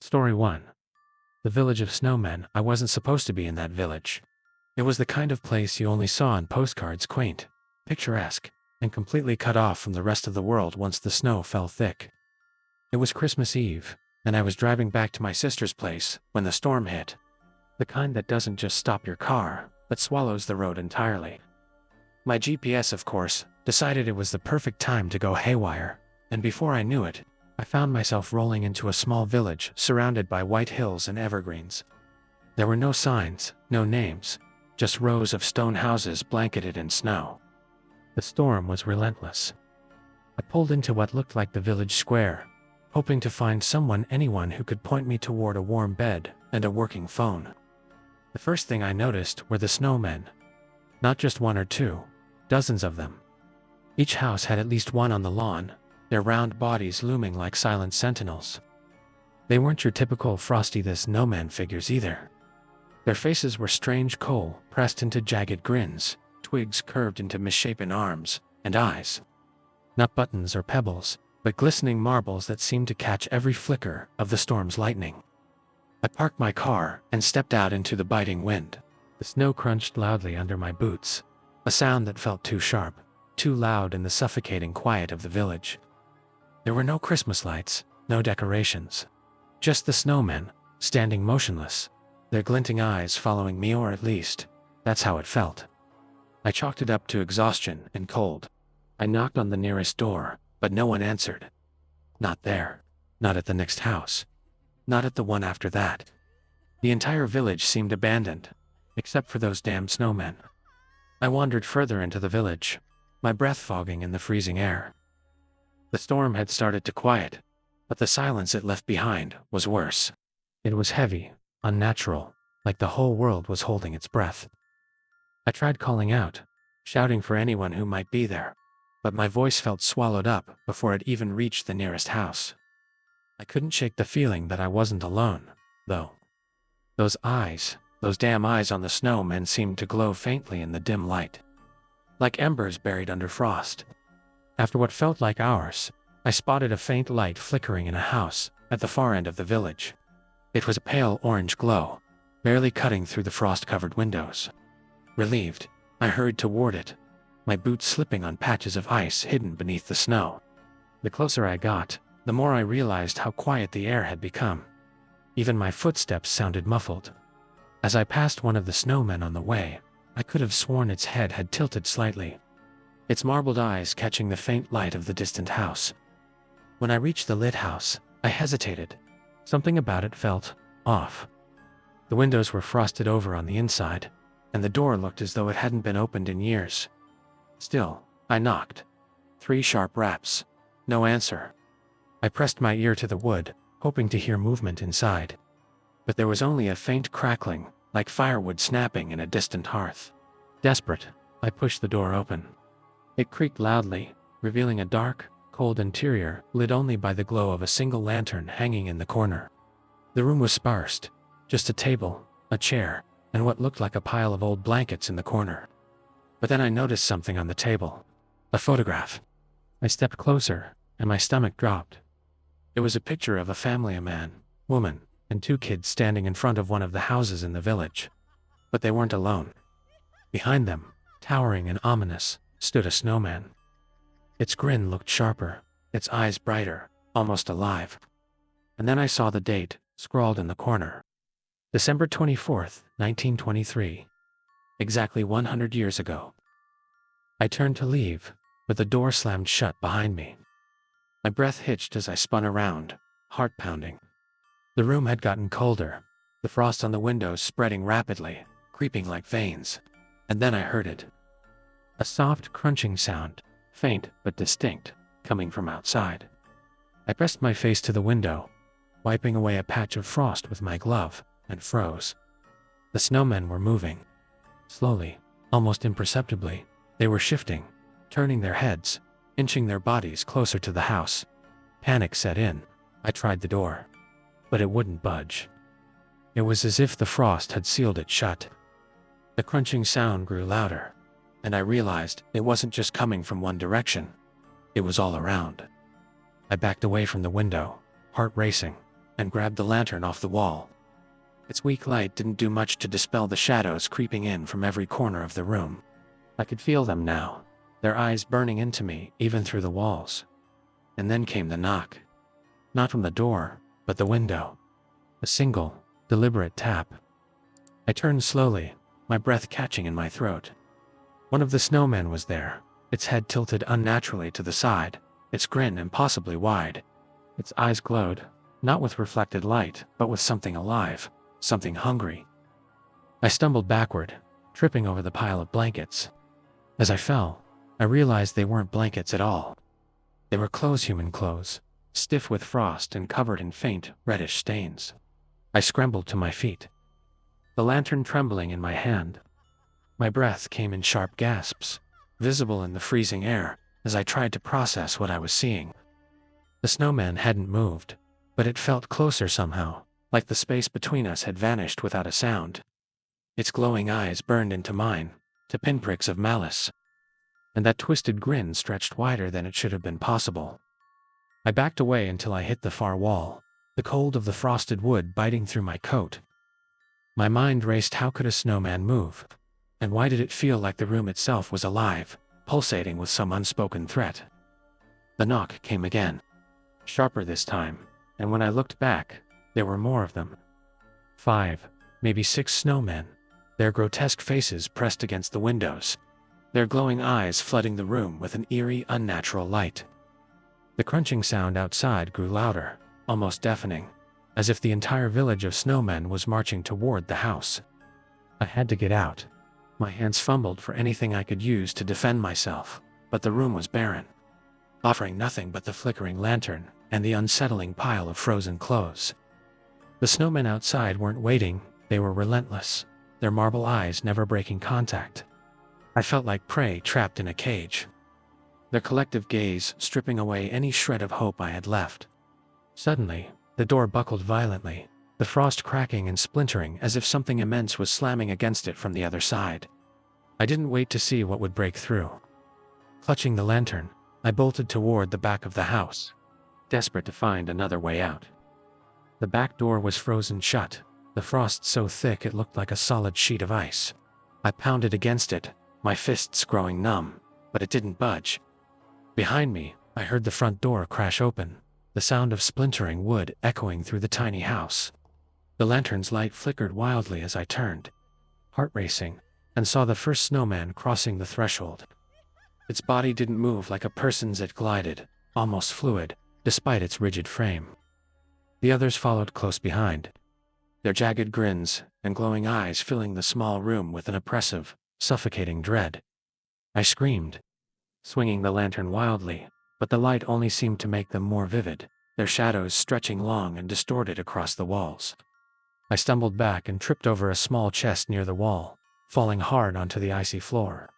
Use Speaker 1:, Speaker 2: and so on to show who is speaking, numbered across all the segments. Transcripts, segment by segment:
Speaker 1: Story 1. The Village of Snowmen. I wasn't supposed to be in that village. It was the kind of place you only saw on postcards, quaint, picturesque, and completely cut off from the rest of the world once the snow fell thick. It was Christmas Eve, and I was driving back to my sister's place when the storm hit. The kind that doesn't just stop your car, but swallows the road entirely. My GPS, of course, decided it was the perfect time to go haywire, and before I knew it, I found myself rolling into a small village surrounded by white hills and evergreens. There were no signs, no names, just rows of stone houses blanketed in snow. The storm was relentless. I pulled into what looked like the village square, hoping to find anyone who could point me toward a warm bed and a working phone. The first thing I noticed were the snowmen. Not just one or two, dozens of them. Each house had at least one on the lawn, their round bodies looming like silent sentinels. They weren't your typical Frosty the Snowman figures either. Their faces were strange coal pressed into jagged grins, twigs curved into misshapen arms and eyes. Not buttons or pebbles, but glistening marbles that seemed to catch every flicker of the storm's lightning. I parked my car and stepped out into the biting wind. The snow crunched loudly under my boots, a sound that felt too sharp, too loud in the suffocating quiet of the village. There were no Christmas lights, no decorations. Just the snowmen, standing motionless, their glinting eyes following me, or at least, that's how it felt. I chalked it up to exhaustion and cold. I knocked on the nearest door, but no one answered. Not there. Not at the next house. Not at the one after that. The entire village seemed abandoned, except for those damn snowmen. I wandered further into the village, my breath fogging in the freezing air. The storm had started to quiet, but the silence it left behind was worse. It was heavy, unnatural, like the whole world was holding its breath. I tried calling out, shouting for anyone who might be there, but my voice felt swallowed up before it even reached the nearest house. I couldn't shake the feeling that I wasn't alone, though. Those damn eyes on the snowmen seemed to glow faintly in the dim light, like embers buried under frost. After what felt like hours, I spotted a faint light flickering in a house at the far end of the village. It was a pale orange glow, barely cutting through the frost-covered windows. Relieved, I hurried toward it, my boots slipping on patches of ice hidden beneath the snow. The closer I got, the more I realized how quiet the air had become. Even my footsteps sounded muffled. As I passed one of the snowmen on the way, I could have sworn its head had tilted slightly, its marbled eyes catching the faint light of the distant house. When I reached the lit house, I hesitated. Something about it felt off. The windows were frosted over on the inside, and the door looked as though it hadn't been opened in years. Still, I knocked. 3 sharp raps. No answer. I pressed my ear to the wood, hoping to hear movement inside. But there was only a faint crackling, like firewood snapping in a distant hearth. Desperate, I pushed the door open. It creaked loudly, revealing a dark, cold interior lit only by the glow of a single lantern hanging in the corner. The room was sparse, just a table, a chair, and what looked like a pile of old blankets in the corner. But then I noticed something on the table. A photograph. I stepped closer, and my stomach dropped. It was a picture of a family, a man, woman, and 2 kids standing in front of one of the houses in the village. But they weren't alone. Behind them, towering and ominous, stood a snowman. Its grin looked sharper, its eyes brighter, almost alive. And then I saw the date, scrawled in the corner. December 24th, 1923. Exactly 100 years ago. I turned to leave, but the door slammed shut behind me. My breath hitched as I spun around, heart pounding. The room had gotten colder, the frost on the windows spreading rapidly, creeping like veins. And then I heard it. A soft, crunching sound, faint but distinct, coming from outside. I pressed my face to the window, wiping away a patch of frost with my glove, and froze. The snowmen were moving. Slowly, almost imperceptibly, they were shifting, turning their heads, inching their bodies closer to the house. Panic set in. I tried the door, but it wouldn't budge. It was as if the frost had sealed it shut. The crunching sound grew louder, and I realized it wasn't just coming from one direction. It was all around. I backed away from the window, heart racing, and grabbed the lantern off the wall. Its weak light didn't do much to dispel the shadows creeping in from every corner of the room. I could feel them now, their eyes burning into me even through the walls. And then came the knock. Not from the door, but the window. A single, deliberate tap. I turned slowly, my breath catching in my throat. One of the snowmen was there, its head tilted unnaturally to the side, its grin impossibly wide. Its eyes glowed, not with reflected light, but with something alive, something hungry. I stumbled backward, tripping over the pile of blankets. As I fell, I realized they weren't blankets at all. They were human clothes, stiff with frost and covered in faint, reddish stains. I scrambled to my feet, the lantern trembling in my hand. My breath came in sharp gasps, visible in the freezing air, as I tried to process what I was seeing. The snowman hadn't moved, but it felt closer somehow, like the space between us had vanished without a sound. Its glowing eyes burned into mine, to pinpricks of malice, and that twisted grin stretched wider than it should have been possible. I backed away until I hit the far wall, the cold of the frosted wood biting through my coat. My mind raced. How could a snowman move? And why did it feel like the room itself was alive, pulsating with some unspoken threat? The knock came again, sharper this time, and when I looked back, there were more of them. 5, maybe 6 snowmen, their grotesque faces pressed against the windows, their glowing eyes flooding the room with an eerie, unnatural light. The crunching sound outside grew louder, almost deafening, as if the entire village of snowmen was marching toward the house. I had to get out. My hands fumbled for anything I could use to defend myself, but the room was barren, offering nothing but the flickering lantern and the unsettling pile of frozen clothes. The snowmen outside weren't waiting, they were relentless, their marble eyes never breaking contact. I felt like prey trapped in a cage, their collective gaze stripping away any shred of hope I had left. Suddenly, the door buckled violently, the frost cracking and splintering as if something immense was slamming against it from the other side. I didn't wait to see what would break through. Clutching the lantern, I bolted toward the back of the house, desperate to find another way out. The back door was frozen shut, the frost so thick it looked like a solid sheet of ice. I pounded against it, my fists growing numb, but it didn't budge. Behind me, I heard the front door crash open, the sound of splintering wood echoing through the tiny house. The lantern's light flickered wildly as I turned, heart racing, and saw the first snowman crossing the threshold. Its body didn't move like a person's, it glided, almost fluid, despite its rigid frame. The others followed close behind, their jagged grins and glowing eyes filling the small room with an oppressive, suffocating dread. I screamed, swinging the lantern wildly, but the light only seemed to make them more vivid, their shadows stretching long and distorted across the walls. I stumbled back and tripped over a small chest near the wall, falling hard onto the icy floor.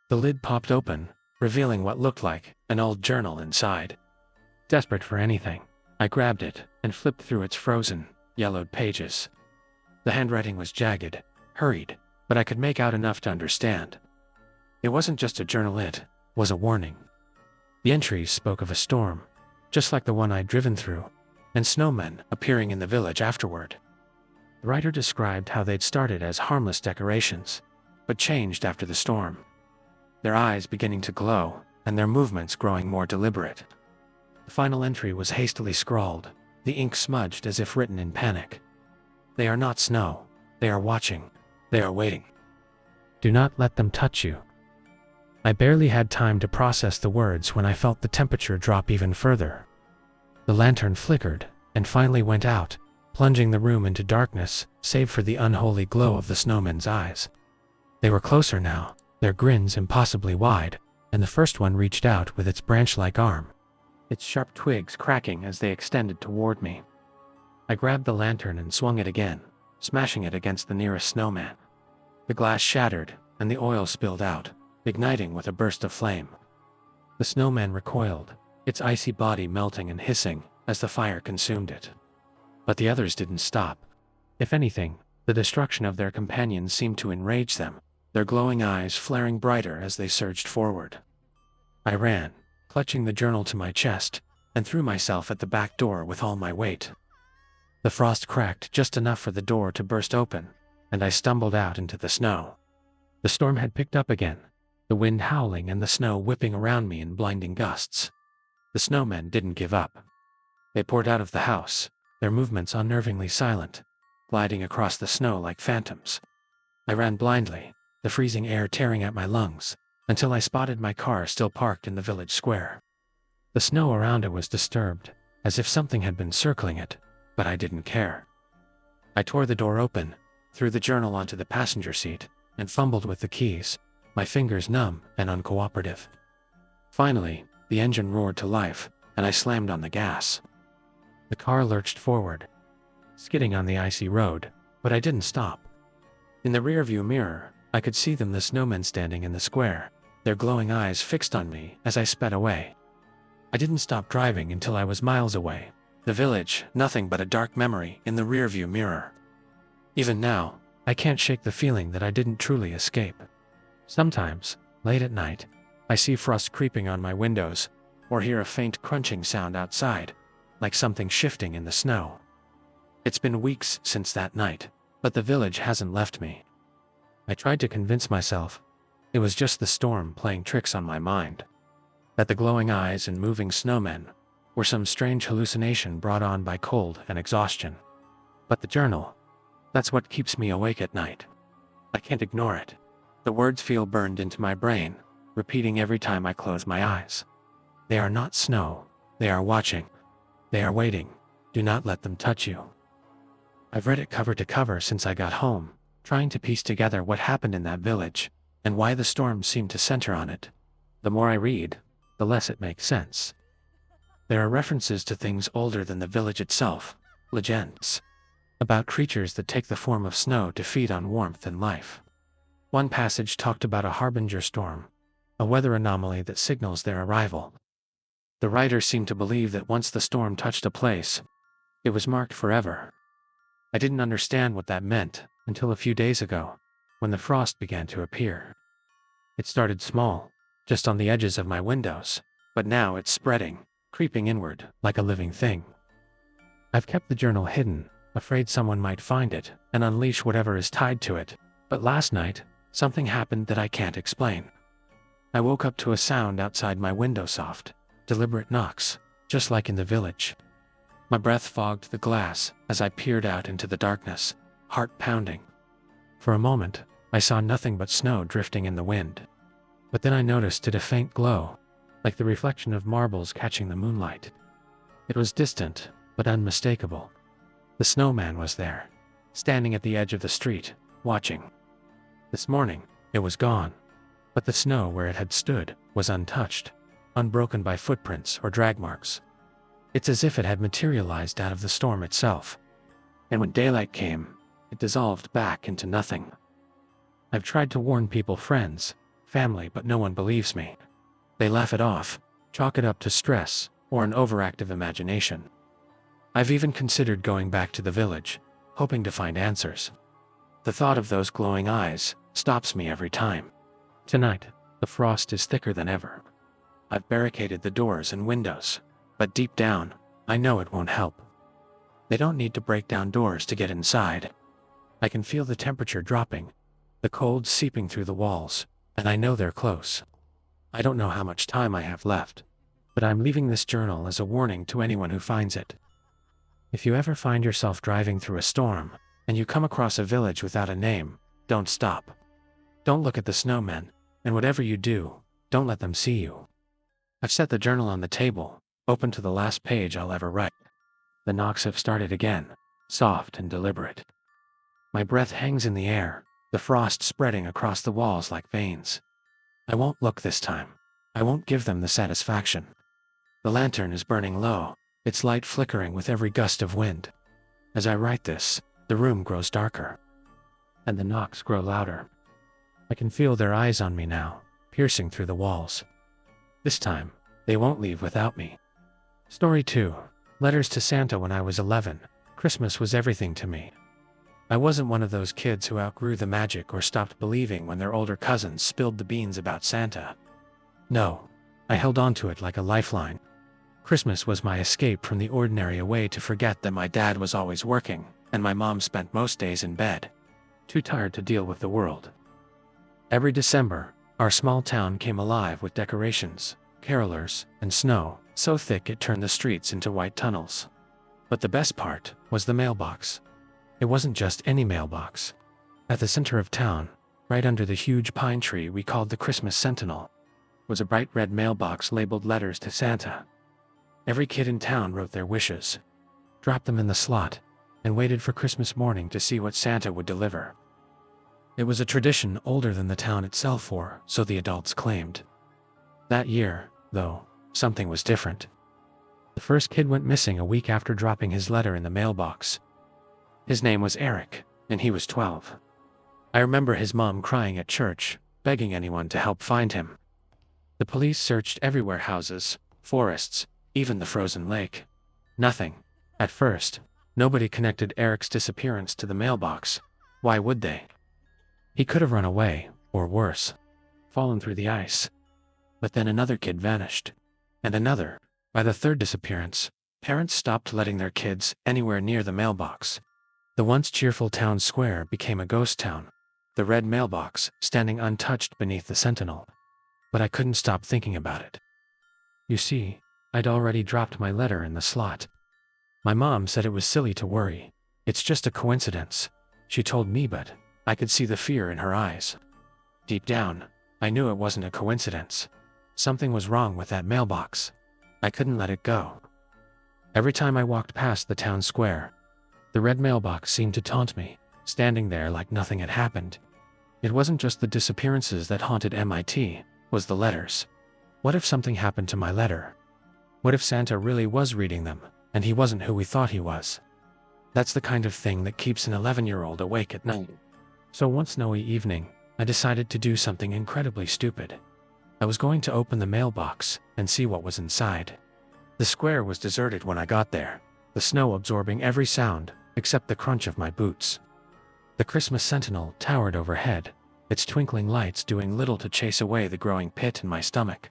Speaker 1: The lid popped open, revealing what looked like an old journal inside. Desperate for anything, I grabbed it and flipped through its frozen, yellowed pages. The handwriting was jagged, hurried, but I could make out enough to understand. It wasn't just a journal, it was a warning. The entries spoke of a storm, just like the one I'd driven through, and snowmen appearing in the village afterward. The writer described how they'd started as harmless decorations, but changed after the storm, their eyes beginning to glow and their movements growing more deliberate. The final entry was hastily scrawled, the ink smudged as if written in panic. They are not snow, they are watching, they are waiting. Do not let them touch you. I barely had time to process the words when I felt the temperature drop even further. The lantern flickered and finally went out, plunging the room into darkness, save for the unholy glow of the snowmen's eyes. They were closer now, their grins impossibly wide, and the first one reached out with its branch-like arm, its sharp twigs cracking as they extended toward me. I grabbed the lantern and swung it again, smashing it against the nearest snowman. The glass shattered, and the oil spilled out, igniting with a burst of flame. The snowman recoiled, its icy body melting and hissing as the fire consumed it. But the others didn't stop. If anything, the destruction of their companions seemed to enrage them, their glowing eyes flaring brighter as they surged forward. I ran, clutching the journal to my chest, and threw myself at the back door with all my weight. The frost cracked just enough for the door to burst open, and I stumbled out into the snow. The storm had picked up again, the wind howling and the snow whipping around me in blinding gusts. The snowmen didn't give up. They poured out of the house, their movements unnervingly silent, gliding across the snow like phantoms. I ran blindly, the freezing air tearing at my lungs, until I spotted my car still parked in the village square. The snow around it was disturbed, as if something had been circling it, but I didn't care. I tore the door open, threw the journal onto the passenger seat, and fumbled with the keys, my fingers numb and uncooperative. Finally, the engine roared to life, and I slammed on the gas. The car lurched forward, skidding on the icy road, but I didn't stop. In the rearview mirror, I could see them, the snowmen standing in the square, their glowing eyes fixed on me as I sped away. I didn't stop driving until I was miles away. The village, nothing but a dark memory in the rearview mirror. Even now, I can't shake the feeling that I didn't truly escape. Sometimes, late at night, I see frost creeping on my windows, or hear a faint crunching sound outside, like something shifting in the snow. It's been weeks since that night, but the village hasn't left me. I tried to convince myself it was just the storm playing tricks on my mind, that the glowing eyes and moving snowmen were some strange hallucination brought on by cold and exhaustion. But the journal, that's what keeps me awake at night. I can't ignore it. The words feel burned into my brain, repeating every time I close my eyes. They are not snow. They are watching. They are waiting. Do not let them touch you. I've read it cover to cover since I got home, trying to piece together what happened in that village, and why the storm seemed to center on it. The more I read, the less it makes sense. There are references to things older than the village itself, legends, about creatures that take the form of snow to feed on warmth and life. One passage talked about a harbinger storm, a weather anomaly that signals their arrival. The writer seemed to believe that once the storm touched a place, it was marked forever. I didn't understand what that meant until a few days ago, when the frost began to appear. It started small, just on the edges of my windows, but now it's spreading, creeping inward like a living thing. I've kept the journal hidden, afraid someone might find it and unleash whatever is tied to it, but last night, something happened that I can't explain. I woke up to a sound outside my window, soft, deliberate knocks, just like in the village. My breath fogged the glass as I peered out into the darkness, heart pounding. For a moment, I saw nothing but snow drifting in the wind. But then I noticed it a faint glow, like the reflection of marbles catching the moonlight. It was distant, but unmistakable. The snowman was there, standing at the edge of the street, watching. This morning, it was gone, but the snow where it had stood was untouched, unbroken by footprints or drag marks. It's as if it had materialized out of the storm itself. And when daylight came, it dissolved back into nothing. I've tried to warn people, friends, family, but no one believes me. They laugh it off, chalk it up to stress or an overactive imagination. I've even considered going back to the village, hoping to find answers. The thought of those glowing eyes stops me every time. Tonight, the frost is thicker than ever. I've barricaded the doors and windows, but deep down, I know it won't help. They don't need to break down doors to get inside. I can feel the temperature dropping, the cold seeping through the walls, and I know they're close. I don't know how much time I have left, but I'm leaving this journal as a warning to anyone who finds it. If you ever find yourself driving through a storm, and you come across a village without a name, don't stop. Don't look at the snowmen, and whatever you do, don't let them see you. I've set the journal on the table, open to the last page I'll ever write. The knocks have started again, soft and deliberate. My breath hangs in the air, the frost spreading across the walls like veins. I won't look this time. I won't give them the satisfaction. The lantern is burning low, its light flickering with every gust of wind. As I write this, the room grows darker, and the knocks grow louder. I can feel their eyes on me now, piercing through the walls. This time, they won't leave without me. Story 2. Letters to Santa. When I was 11, Christmas was everything to me. I wasn't one of those kids who outgrew the magic or stopped believing when their older cousins spilled the beans about Santa. No, I held on to it like a lifeline. Christmas was my escape from the ordinary, a way to forget that my dad was always working, and my mom spent most days in bed, too tired to deal with the world. Every December, our small town came alive with decorations, carolers, and snow, so thick it turned the streets into white tunnels. But the best part was the mailbox. It wasn't just any mailbox. At the center of town, right under the huge pine tree we called the Christmas Sentinel, was a bright red mailbox labeled "Letters to Santa." Every kid in town wrote their wishes, dropped them in the slot, and waited for Christmas morning to see what Santa would deliver. It was a tradition older than the town itself, or so the adults claimed. That year, though, something was different. The first kid went missing a week after dropping his letter in the mailbox. His name was Eric, and he was 12. I remember his mom crying at church, begging anyone to help find him. The police searched everywhere: houses, forests, even the frozen lake. Nothing. At first, nobody connected Eric's disappearance to the mailbox. Why would they? He could have run away, or worse, fallen through the ice. But then another kid vanished. And another. By the third disappearance, parents stopped letting their kids anywhere near the mailbox. The once cheerful town square became a ghost town, the red mailbox standing untouched beneath the Sentinel. But I couldn't stop thinking about it. You see, I'd already dropped my letter in the slot. My mom said it was silly to worry. It's just a coincidence, she told me, but I could see the fear in her eyes. Deep down, I knew it wasn't a coincidence. Something was wrong with that mailbox. I couldn't let it go. Every time I walked past the town square, the red mailbox seemed to taunt me, standing there like nothing had happened. It wasn't just the disappearances that haunted MIT, it was the letters. What if something happened to my letter? What if Santa really was reading them, and he wasn't who we thought he was? That's the kind of thing that keeps an 11-year-old awake at night. So one snowy evening, I decided to do something incredibly stupid. I was going to open the mailbox and see what was inside. The square was deserted when I got there, the snow absorbing every sound except the crunch of my boots. The Christmas Sentinel towered overhead, its twinkling lights doing little to chase away the growing pit in my stomach.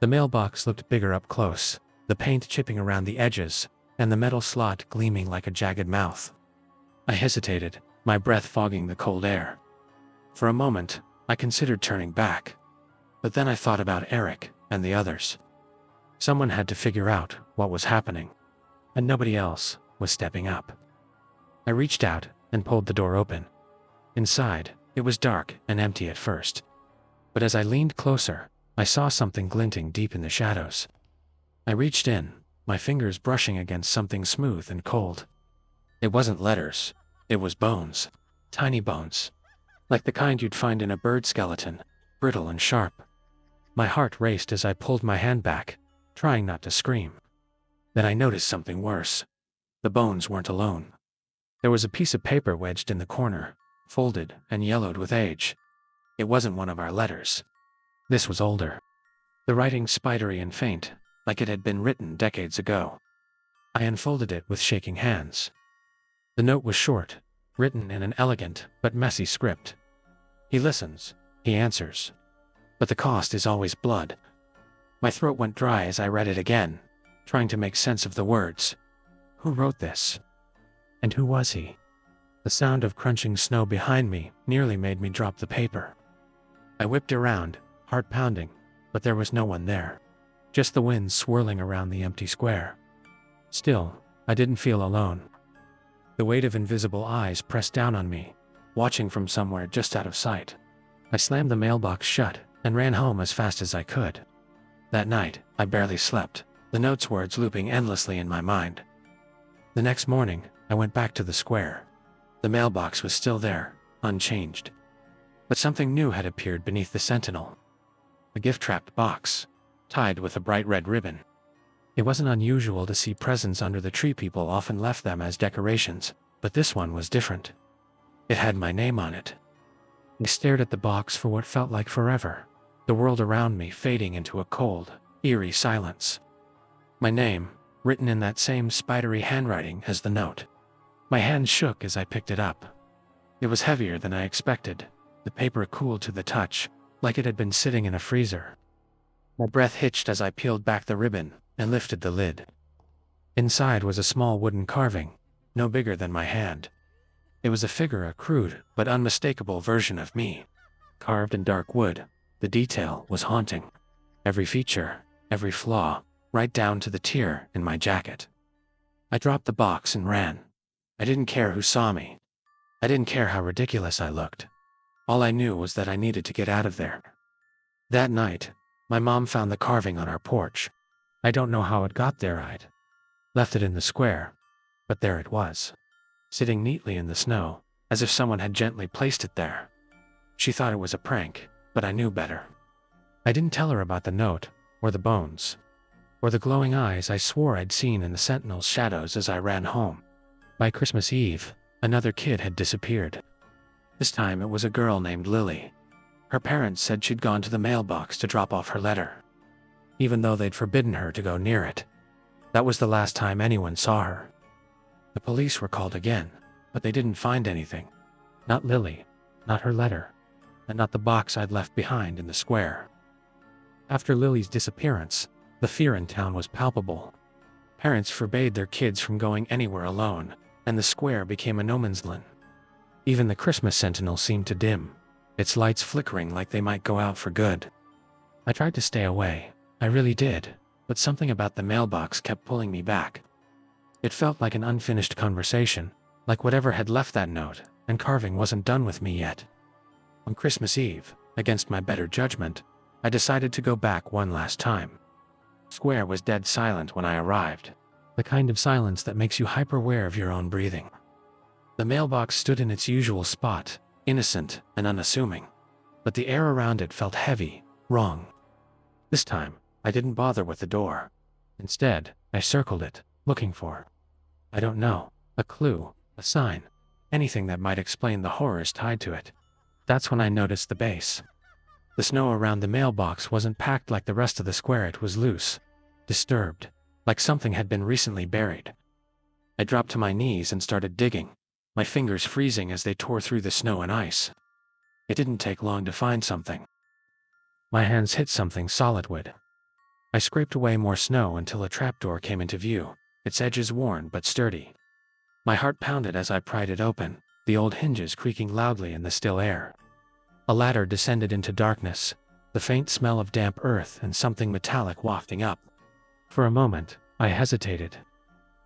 Speaker 1: The mailbox looked bigger up close, the paint chipping around the edges, and the metal slot gleaming like a jagged mouth. I hesitated, my breath fogging the cold air. For a moment, I considered turning back. But then I thought about Eric and the others. Someone had to figure out what was happening, and nobody else was stepping up. I reached out and pulled the door open. Inside, it was dark and empty at first. But as I leaned closer, I saw something glinting deep in the shadows. I reached in, my fingers brushing against something smooth and cold. It wasn't letters, it was bones. Tiny bones. Like the kind you'd find in a bird skeleton, brittle and sharp. My heart raced as I pulled my hand back, trying not to scream. Then I noticed something worse. The bones weren't alone. There was a piece of paper wedged in the corner, folded and yellowed with age. It wasn't one of our letters. This was older. The writing spidery and faint, like it had been written decades ago. I unfolded it with shaking hands. The note was short, written in an elegant but messy script. He listens, he answers. But the cost is always blood. My throat went dry as I read it again, trying to make sense of the words. Who wrote this? And who was he? The sound of crunching snow behind me nearly made me drop the paper. I whipped around, heart pounding, but there was no one there. Just the wind swirling around the empty square. Still, I didn't feel alone. The weight of invisible eyes pressed down on me, watching from somewhere just out of sight. I slammed the mailbox shut and ran home as fast as I could. That night, I barely slept, the note's words looping endlessly in my mind. The next morning, I went back to the square. The mailbox was still there, unchanged. But something new had appeared beneath the Sentinel. A gift-wrapped box, tied with a bright red ribbon. It wasn't unusual to see presents under the tree. People often left them as decorations, but this one was different. It had my name on it. I stared at the box for what felt like forever, the world around me fading into a cold, eerie silence. My name, written in that same spidery handwriting as the note. My hand shook as I picked it up. It was heavier than I expected, the paper cool to the touch, like it had been sitting in a freezer. My breath hitched as I peeled back the ribbon, and lifted the lid. Inside was a small wooden carving, no bigger than my hand. It was a crude but unmistakable version of me, carved in dark wood. The detail was haunting. Every feature, every flaw, right down to the tear in my jacket. I dropped the box and ran. I didn't care who saw me. I didn't care how ridiculous I looked. All I knew was that I needed to get out of there. That night, my mom found the carving on our porch. I don't know how it got there. I'd left it in the square, but there it was, sitting neatly in the snow, as if someone had gently placed it there. She thought it was a prank, but I knew better. I didn't tell her about the note, or the bones, or the glowing eyes I swore I'd seen in the sentinel's shadows as I ran home. By Christmas Eve, another kid had disappeared. This time it was a girl named Lily. Her parents said she'd gone to the mailbox to drop off her letter, even though they'd forbidden her to go near it. That was the last time anyone saw her. The police were called again, but they didn't find anything. Not Lily, not her letter, and not the box I'd left behind in the square. After Lily's disappearance, the fear in town was palpable. Parents forbade their kids from going anywhere alone, and the square became a no man's land. Even the Christmas sentinel seemed to dim, its lights flickering like they might go out for good. I tried to stay away, I really did, but something about the mailbox kept pulling me back. It felt like an unfinished conversation, like whatever had left that note and carving wasn't done with me yet. On Christmas Eve, against my better judgment, I decided to go back one last time. Square was dead silent when I arrived, the kind of silence that makes you hyper-aware of your own breathing. The mailbox stood in its usual spot, innocent and unassuming, but the air around it felt heavy, wrong. This time, I didn't bother with the door. Instead, I circled it, looking for, I don't know, a clue, a sign, anything that might explain the horrors tied to it. That's when I noticed the base. The snow around the mailbox wasn't packed like the rest of the square. It was loose, disturbed, like something had been recently buried. I dropped to my knees and started digging, my fingers freezing as they tore through the snow and ice. It didn't take long to find something. My hands hit something solid wood. I scraped away more snow until a trapdoor came into view, its edges worn but sturdy. My heart pounded as I pried it open, the old hinges creaking loudly in the still air. A ladder descended into darkness, the faint smell of damp earth and something metallic wafting up. For a moment, I hesitated.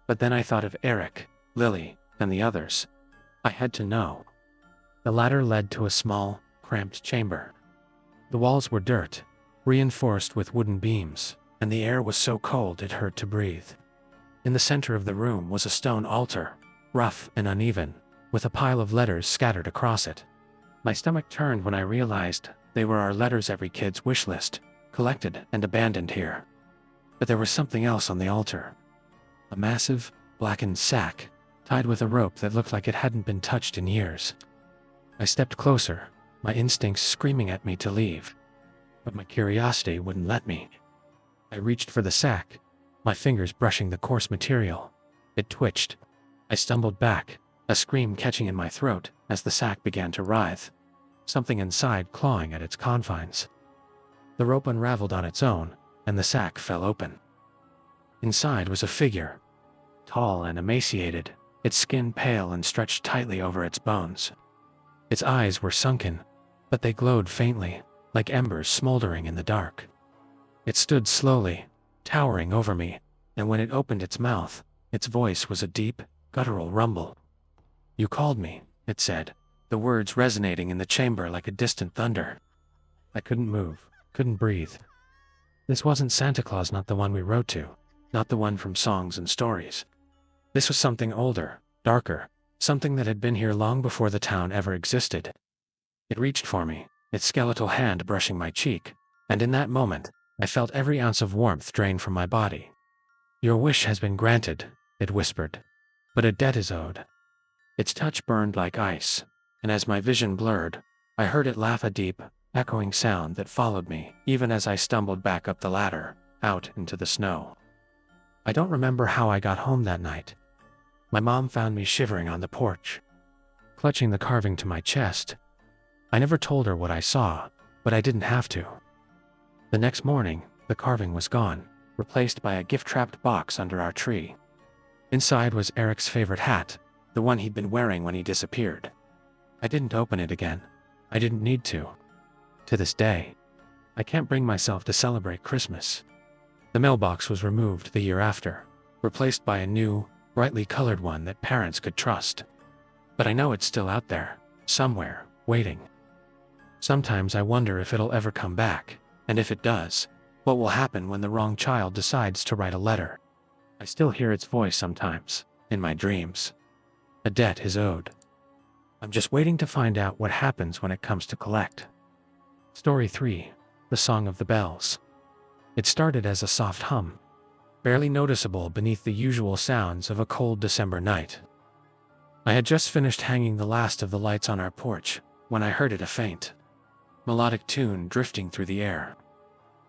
Speaker 1: But then I thought of Eric, Lily, and the others. I had to know. The ladder led to a small, cramped chamber. The walls were dirt, reinforced with wooden beams, and the air was so cold it hurt to breathe. In the center of the room was a stone altar, rough and uneven, with a pile of letters scattered across it. My stomach turned when I realized they were our letters, every kid's wish list, collected and abandoned here. But there was something else on the altar. A massive, blackened sack, tied with a rope that looked like it hadn't been touched in years. I stepped closer, my instincts screaming at me to leave. But my curiosity wouldn't let me. I reached for the sack, my fingers brushing the coarse material. It twitched. I stumbled back, a scream catching in my throat as the sack began to writhe, something inside clawing at its confines. The rope unraveled on its own, and the sack fell open. Inside was a figure, tall and emaciated, its skin pale and stretched tightly over its bones. Its eyes were sunken, but they glowed faintly, like embers smoldering in the dark. It stood slowly, towering over me, and when it opened its mouth, its voice was a deep, guttural rumble. "You called me," it said, the words resonating in the chamber like a distant thunder. I couldn't move, couldn't breathe. This wasn't Santa Claus, not the one we wrote to, not the one from songs and stories. This was something older, darker, something that had been here long before the town ever existed. It reached for me, its skeletal hand brushing my cheek, and in that moment, I felt every ounce of warmth drain from my body. "Your wish has been granted," it whispered, "but a debt is owed." Its touch burned like ice, and as my vision blurred, I heard it laugh, a deep, echoing sound that followed me even as I stumbled back up the ladder, out into the snow. I don't remember how I got home that night. My mom found me shivering on the porch, clutching the carving to my chest. I never told her what I saw, but I didn't have to. The next morning, the carving was gone, replaced by a gift-wrapped box under our tree. Inside was Eric's favorite hat, the one he'd been wearing when he disappeared. I didn't open it again. I didn't need to. To this day, I can't bring myself to celebrate Christmas. The mailbox was removed the year after, replaced by a new, brightly colored one that parents could trust. But I know it's still out there, somewhere, waiting. Sometimes I wonder if it'll ever come back, and if it does, what will happen when the wrong child decides to write a letter? I still hear its voice sometimes, in my dreams. A debt is owed. I'm just waiting to find out what happens when it comes to collect. Story 3. The Song of the Bells. It started as a soft hum, barely noticeable beneath the usual sounds of a cold December night. I had just finished hanging the last of the lights on our porch when I heard it, a faint, melodic tune drifting through the air.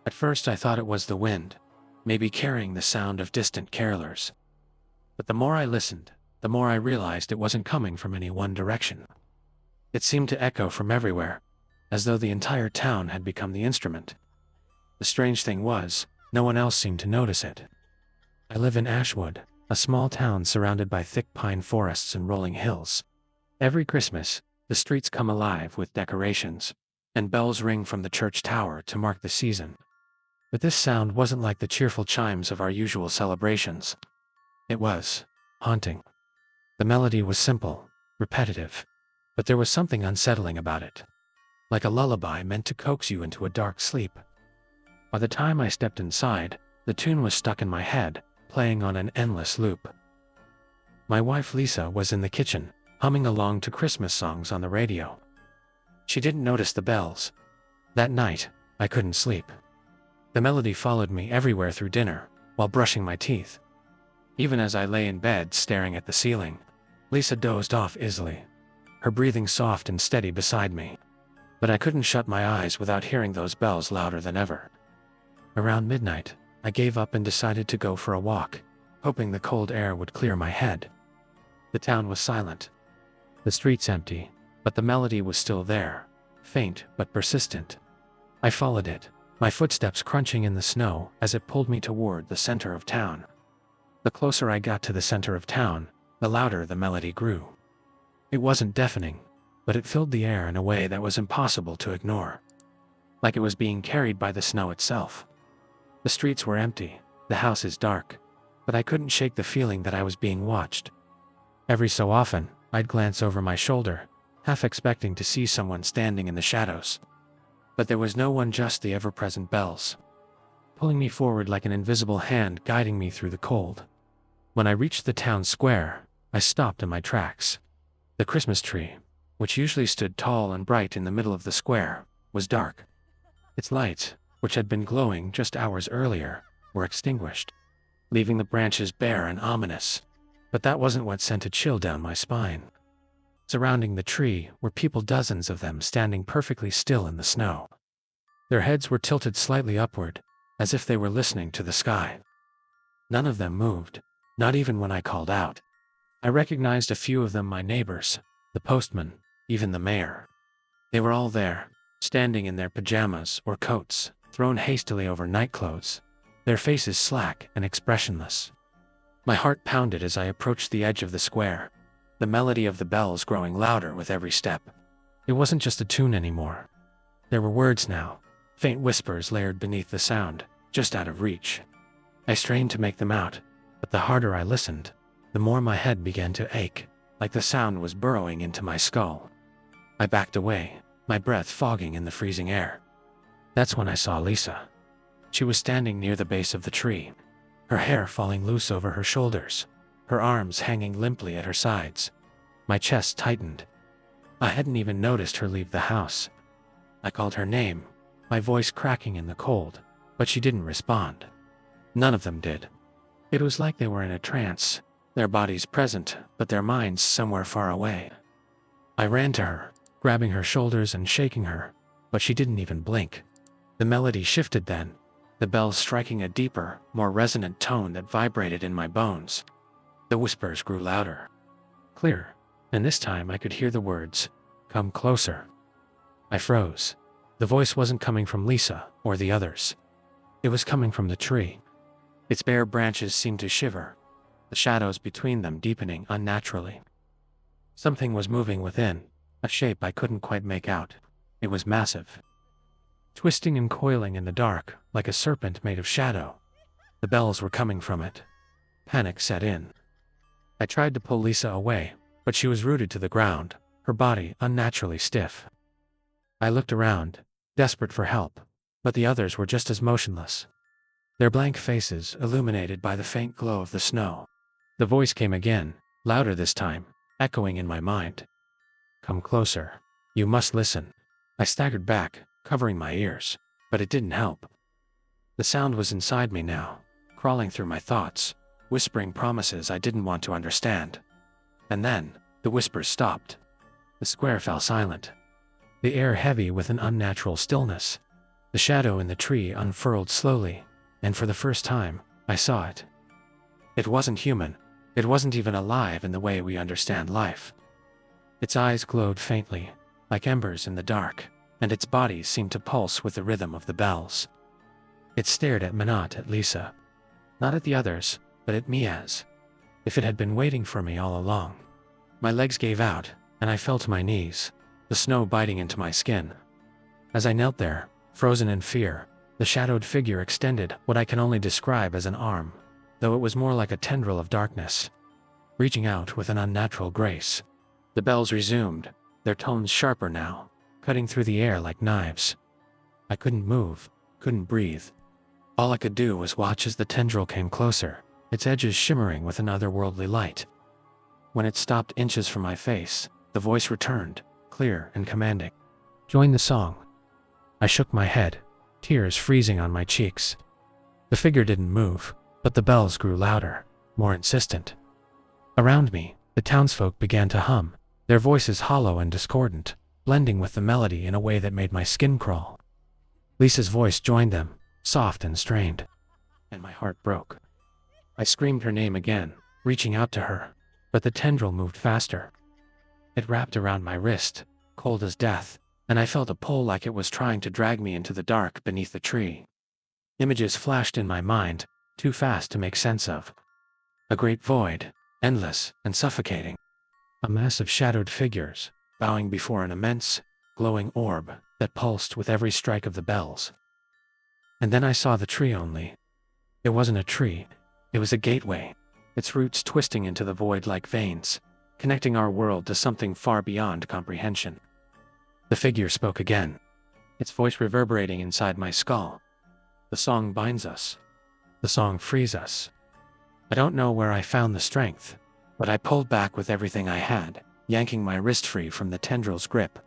Speaker 1: At first I thought it was the wind, maybe carrying the sound of distant carolers. But the more I listened, the more I realized it wasn't coming from any one direction. It seemed to echo from everywhere, as though the entire town had become the instrument. The strange thing was, no one else seemed to notice it. I live in Ashwood, a small town surrounded by thick pine forests and rolling hills. Every Christmas, the streets come alive with decorations, and bells ring from the church tower to mark the season. But this sound wasn't like the cheerful chimes of our usual celebrations. It was haunting. The melody was simple, repetitive, but there was something unsettling about it, like a lullaby meant to coax you into a dark sleep. By the time I stepped inside, the tune was stuck in my head, playing on an endless loop. My wife Lisa was in the kitchen, humming along to Christmas songs on the radio. She didn't notice the bells. That night, I couldn't sleep. The melody followed me everywhere through dinner, while brushing my teeth. Even as I lay in bed staring at the ceiling, Lisa dozed off easily, her breathing soft and steady beside me. But I couldn't shut my eyes without hearing those bells louder than ever. Around midnight, I gave up and decided to go for a walk, hoping the cold air would clear my head. The town was silent, the streets empty, but the melody was still there, faint but persistent. I followed it, my footsteps crunching in the snow as it pulled me toward the center of town. The closer I got to the center of town, the louder the melody grew. It wasn't deafening, but it filled the air in a way that was impossible to ignore, like it was being carried by the snow itself. The streets were empty, the houses dark, but I couldn't shake the feeling that I was being watched. Every so often, I'd glance over my shoulder, half expecting to see someone standing in the shadows. But there was no one, just the ever-present bells, pulling me forward like an invisible hand guiding me through the cold. When I reached the town square, I stopped in my tracks. The Christmas tree, which usually stood tall and bright in the middle of the square, was dark. Its lights, which had been glowing just hours earlier, were extinguished, leaving the branches bare and ominous. But that wasn't what sent a chill down my spine. Surrounding the tree were people, dozens of them standing perfectly still in the snow. Their heads were tilted slightly upward, as if they were listening to the sky. None of them moved, not even when I called out. I recognized a few of them, my neighbors, the postman, even the mayor. They were all there, standing in their pajamas or coats, thrown hastily over nightclothes, their faces slack and expressionless. My heart pounded as I approached the edge of the square, the melody of the bells growing louder with every step. It wasn't just a tune anymore. There were words now, faint whispers layered beneath the sound, just out of reach. I strained to make them out, but the harder I listened, the more my head began to ache, like the sound was burrowing into my skull. I backed away, my breath fogging in the freezing air. That's when I saw Lisa. She was standing near the base of the tree, her hair falling loose over her shoulders, her arms hanging limply at her sides. My chest tightened. I hadn't even noticed her leave the house. I called her name, my voice cracking in the cold, but she didn't respond. None of them did. It was like they were in a trance, their bodies present, but their minds somewhere far away. I ran to her, grabbing her shoulders and shaking her, but she didn't even blink. The melody shifted then, the bells striking a deeper, more resonant tone that vibrated in my bones. The whispers grew louder, clearer, and this time I could hear the words, "Come closer." I froze. The voice wasn't coming from Lisa or the others. It was coming from the tree. Its bare branches seemed to shiver, the shadows between them deepening unnaturally. Something was moving within, a shape I couldn't quite make out. It was massive, twisting and coiling in the dark, like a serpent made of shadow. The bells were coming from it. Panic set in. I tried to pull Lisa away, but she was rooted to the ground, her body unnaturally stiff. I looked around, desperate for help, but the others were just as motionless, their blank faces illuminated by the faint glow of the snow. The voice came again, louder this time, echoing in my mind. "Come closer. You must listen." I staggered back, covering my ears, but it didn't help. The sound was inside me now, crawling through my thoughts, whispering promises I didn't want to understand. And then, the whispers stopped. The square fell silent, the air heavy with an unnatural stillness. The shadow in the tree unfurled slowly, and for the first time, I saw it. It wasn't human. It wasn't even alive in the way we understand life. Its eyes glowed faintly, like embers in the dark, and its body seemed to pulse with the rhythm of the bells. It stared at me, not at Lisa. Not at the others, but at me as if it had been waiting for me all along. My legs gave out, and I fell to my knees, the snow biting into my skin. As I knelt there, frozen in fear, the shadowed figure extended what I can only describe as an arm, though it was more like a tendril of darkness, reaching out with an unnatural grace. The bells resumed, their tones sharper now, cutting through the air like knives. I couldn't move, couldn't breathe. All I could do was watch as the tendril came closer, its edges shimmering with an otherworldly light. When it stopped inches from my face, the voice returned, clear and commanding. "Join the song." I shook my head, tears freezing on my cheeks. The figure didn't move, but the bells grew louder, more insistent. Around me, the townsfolk began to hum, their voices hollow and discordant, blending with the melody in a way that made my skin crawl. Lisa's voice joined them, soft and strained, and my heart broke. I screamed her name again, reaching out to her, but the tendril moved faster. It wrapped around my wrist, cold as death, and I felt a pull like it was trying to drag me into the dark beneath the tree. Images flashed in my mind, too fast to make sense of. A great void, endless and suffocating. A mass of shadowed figures, bowing before an immense, glowing orb that pulsed with every strike of the bells. And then I saw the tree only. It wasn't a tree, it was a gateway, its roots twisting into the void like veins, connecting our world to something far beyond comprehension. The figure spoke again, its voice reverberating inside my skull. "The song binds us. The song frees us." I don't know where I found the strength, but I pulled back with everything I had, yanking my wrist free from the tendril's grip.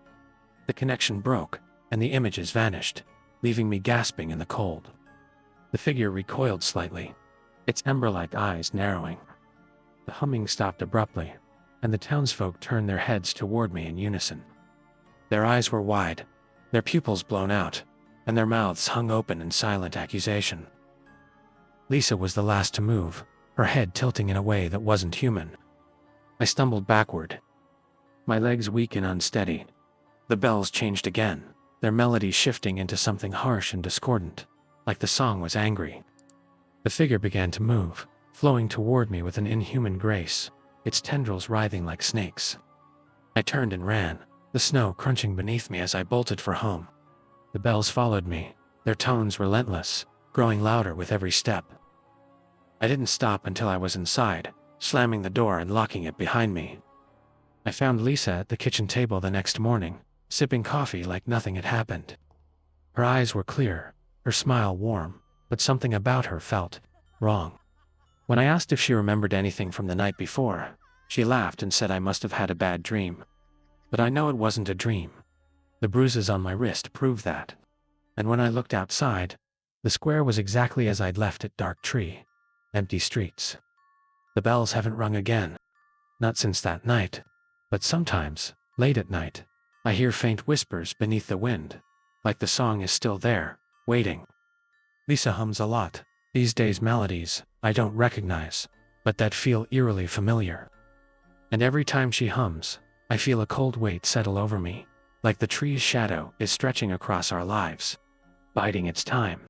Speaker 1: The connection broke, and the images vanished, leaving me gasping in the cold. The figure recoiled slightly, its ember-like eyes narrowing. The humming stopped abruptly, and the townsfolk turned their heads toward me in unison. Their eyes were wide, their pupils blown out, and their mouths hung open in silent accusation. Lisa was the last to move, her head tilting in a way that wasn't human. I stumbled backward, my legs weak and unsteady. The bells changed again, their melody shifting into something harsh and discordant, like the song was angry. The figure began to move, flowing toward me with an inhuman grace, its tendrils writhing like snakes. I turned and ran, the snow crunching beneath me as I bolted for home. The bells followed me, their tones relentless, growing louder with every step. I didn't stop until I was inside, slamming the door and locking it behind me. I found Lisa at the kitchen table the next morning, sipping coffee like nothing had happened. Her eyes were clear, her smile warm, but something about her felt wrong. When I asked if she remembered anything from the night before, she laughed and said I must have had a bad dream. But I know it wasn't a dream. The bruises on my wrist proved that. And when I looked outside, the square was exactly as I'd left it: dark tree, empty streets. The bells haven't rung again. Not since that night. But sometimes, late at night, I hear faint whispers beneath the wind, like the song is still there, waiting. Lisa hums a lot these days, melodies I don't recognize, but that feel eerily familiar. And every time she hums, I feel a cold weight settle over me, like the tree's shadow is stretching across our lives, biding its time.